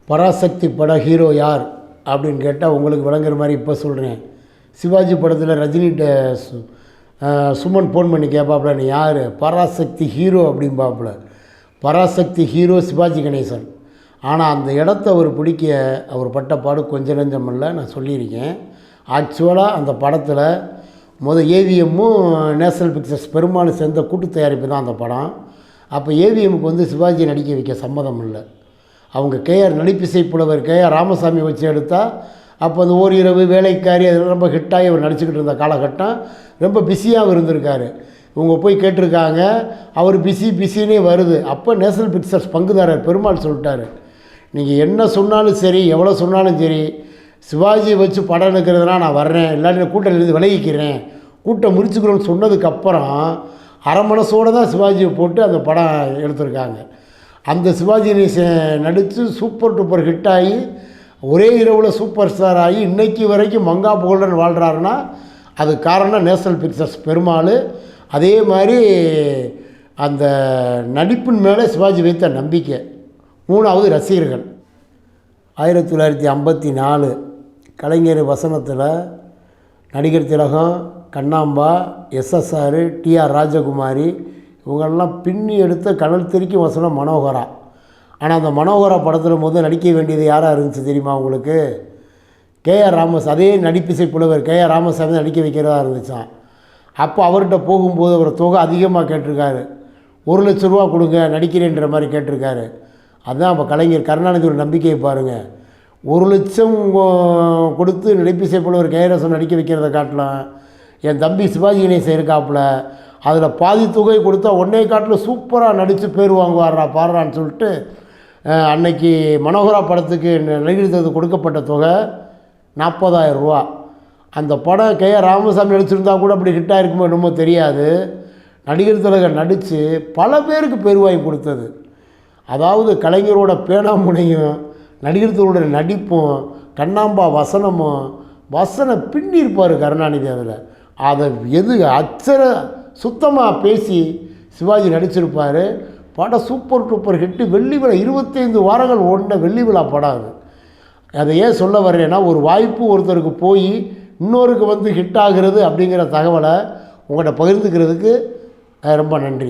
பராசக்தி பட ஹீரோ யார் அப்படின்னு கேட்டால் உங்களுக்கு விளங்குற மாதிரி இப்போ சொல்கிறேன். சிவாஜி படத்தில் ரஜினிகிட்ட சுமன் ஃபோன் பண்ணி கேட்பாப்புல, நீ யார்? பராசக்தி ஹீரோ அப்படிம்பாப்புல. பராசக்தி ஹீரோ சிவாஜி கணேசன். ஆனால் அந்த இடத்த அவர் பிடிக்க அவர் பட்ட பாடு கொஞ்சம் நஞ்சம் இல்லை, நான் சொல்லியிருக்கேன். ஆக்சுவலாக அந்த படத்தில் ஏவிஎம்மும் நேஷனல் பிக்சர்ஸ் பெரும்பாலும் சேர்ந்த கூட்டு தயாரிப்பு தான் அந்த படம். அப்போ ஏவிஎம்முக்கு சிவாஜி நடிக்க வைக்க சம்மதம் இல்லை. அவங்க கேஆர் நடிப்பிசை புலவர் கேஆர் ராமசாமி வச்சு எடுத்தால் அப்போ அந்த ஓரிரவு வேலைக்காரி அதெல்லாம் ரொம்ப ஹிட்டாகி அவர் நடிச்சுக்கிட்டு இருந்த காலகட்டம். ரொம்ப பிஸியாகவும் இருந்திருக்காரு. இவங்க போய் கேட்டிருக்காங்க, அவர் பிஸின்னே வருது. அப்போ நேஷனல் பிக்சர்ஸ் பங்குதாரர் பெருமாள் சொல்லிட்டாரு, நீங்கள் என்ன சொன்னாலும் சரி, எவ்வளோ சொன்னாலும் சரி, சிவாஜியை வச்சு படம் எடுக்கிறதுனா நான் வர்றேன், இல்லாட்டி கூட்டத்திலேருந்து விலகிக்கிறேன், கூட்டம் முடிச்சுக்கிறோன்னு சொன்னதுக்கப்புறம் அரை மனசோடு தான் சிவாஜியை போட்டு அந்த படம் எடுத்திருக்காங்க. அந்த சிவாஜி நடித்து சூப்பர் டூப்பர் ஹிட் ஆகி ஒரே இரவில் சூப்பர் ஸ்டார் ஆகி இன்றைக்கி வரைக்கும் மங்கா புகழுடன் வாழ்கிறாருன்னா அது காரணம் நேஷனல் பிக்சர்ஸ் பெருமாள். அதே மாதிரி அந்த நடிப்பின் மேலே சிவாஜி வைத்த நம்பிக்கை. 3வது ரசிகர்கள். 1954 கலைஞர் வசனத்தில் நடிகர் திலகம், கண்ணாம்பா, எஸ்எஸ்ஆர், டிஆர் ராஜகுமாரி இவங்கெல்லாம் பின்னி எடுத்த கடல் தெரிக்கும் வசனம் மனோகரா. ஆனால் அந்த மனோகரா படத்தில் நடிக்க வேண்டியது யாராக இருந்துச்சு தெரியுமா உங்களுக்கு? கேஆர் ராமசாமி. அதே நடிப்பிசை புலவர் கேஆர் ராமசாமி நடிக்க வைக்கிறதா இருந்துச்சான். அப்போ அவர்கிட்ட போகும்போது அவர் தொகை அதிகமாக கேட்டிருக்காரு. 1 லட்ச ரூபா கொடுங்க நடிக்கிறேன்ற மாதிரி கேட்டிருக்காரு. அதுதான் அப்போ கலைஞர் கருணாநிதி ஒரு நம்பிக்கையை பாருங்கள். 1 லட்சம் கொடுத்து நடிப்பிசை புலவர் கேஆர் நடிக்க வைக்கிறத காட்டலாம். என் தம்பி சிவாஜி கணேசன் இருக்காப்புல, அதில் பாதி தொகை கொடுத்தா ஒன்றே காட்டில் சூப்பராக நடித்து பேர் வாங்குவாரா பாடுறான்னு சொல்லிட்டு அன்னைக்கு மனோகரா படத்துக்கு நடிகர்களுக்கு கொடுக்கப்பட்ட தொகை 40,000 ரூபா. அந்த படம் கேஆர் ராமசாமி நடிச்சிருந்தா கூட அப்படி ஹிட்டாக இருக்குமோ என்னமோ தெரியாது. நடிகர் திலகம் நடித்து பல பேருக்கு பேர் வாங்கி கொடுத்தது. அதாவது கலைஞரோட பேனாமுனையும் நடிகர் திலகோட நடிப்பும் கண்ணாம்பா வசனம் பின்னிருப்பார் கருணாநிதி. அதை அச்சர சுத்தமாக பேசி சிவாஜி நடிச்சிருப்பார். படம் சூப்பர் டூப்பர் ஹிட்டு. வெள்ளி விழா 25 வாரங்கள் ஓடின வெள்ளி விழா படம் அது. அதை ஏன் சொல்ல வர்றேன்னா, ஒரு வாய்ப்பு ஒருத்தருக்கு போய் இன்னொருக்கு ஹிட் ஆகிறது அப்படிங்கிற தகவலை உங்கள்கிட்ட பகிர்ந்துக்கிறதுக்கு ரொம்ப நன்றி.